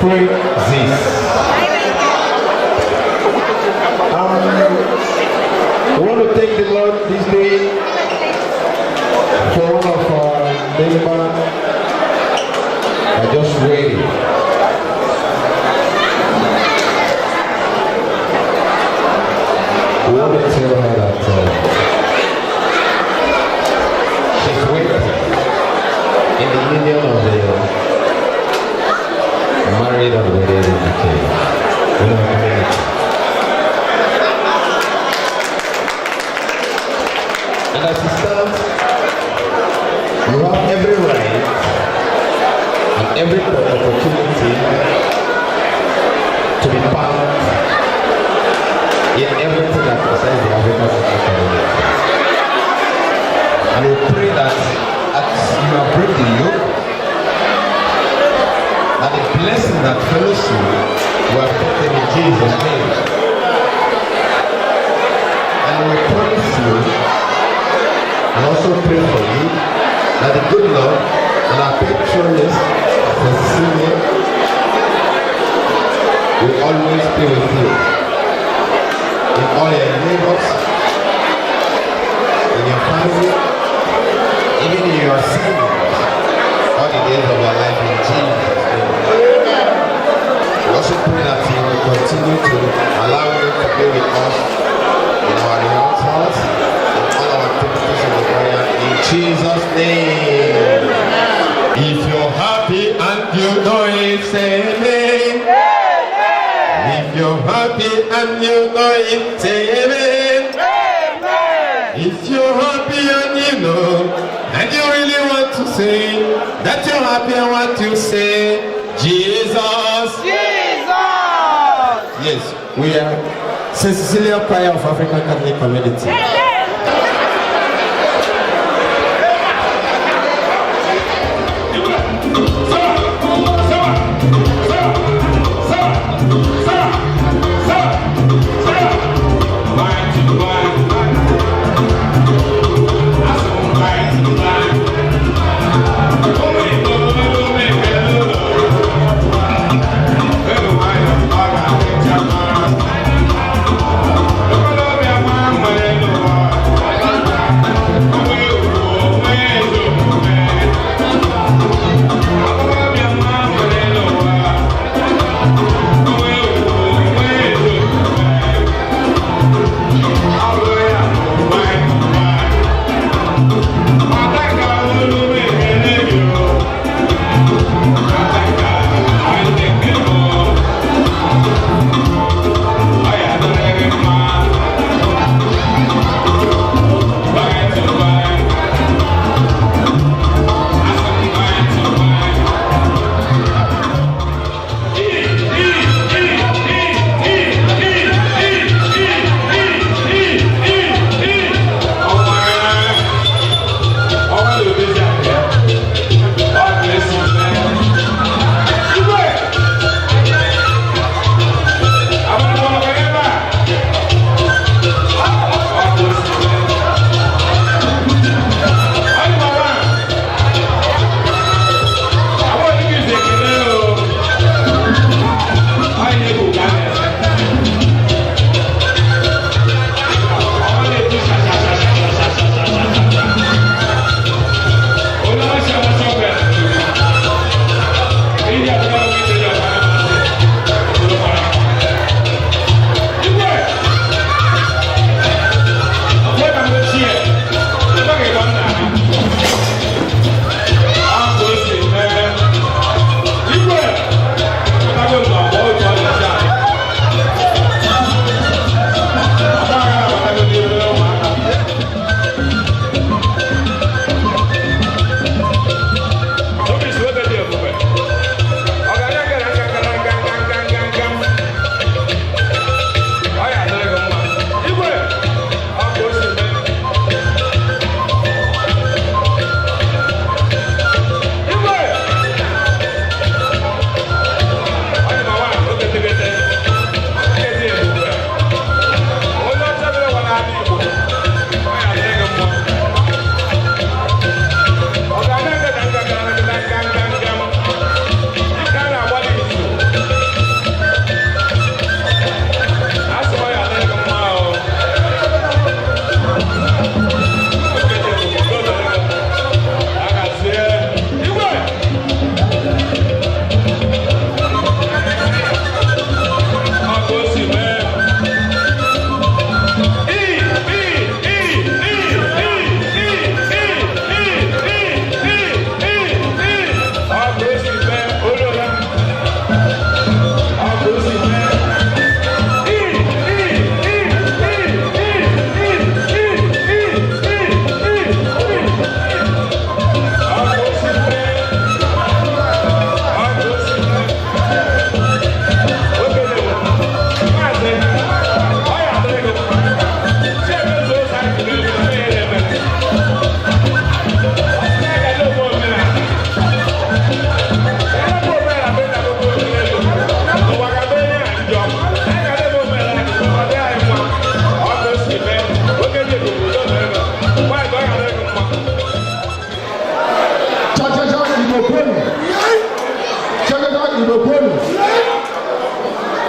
praises. I want to thank the Lord this day for one of our members. I just waiting. We want to tell her that she's waiting in the union of the married and wedded in the king. In our community. And as it stands, you have every right and every opportunity to be part in everything that concerns the African community. And we pray that as you have break the yoke, and the blessing that fellowship will have taken in Jesus' name. And we promise you, and also pray for you, that the good Lord and our patroness, Cecilia, will always be with you. In all your neighbors, in your family, even in your siblings, all the days of your life in Jesus' name. We also pray that you will continue to allow you to be with us in our rehearsals, in all our activities in the prayer, in Jesus' name. If you're happy and you know it, say amen. If you're happy and you know it, say amen. If you're happy and you know, and you really want to say that you're happy and want to say, Jesus. Jesus. Yes, we are St. Cecilia Choir of African Catholic Community.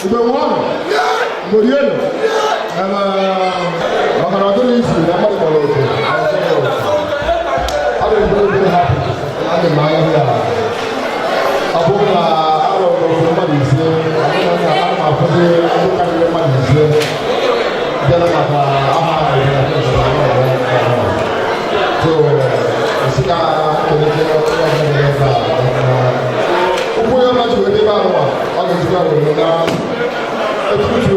Umemuona? Murieno? Makana watu ni isi, nama ni malote. Ado ni very happy. Ado ni maya hia. Abu na ado ni mali isi. Abu na ado mafudi. Abu kani ni mali isi. Jana maka aha ni so sika kene upo ya maji wede ba wa aga sika wede na etutu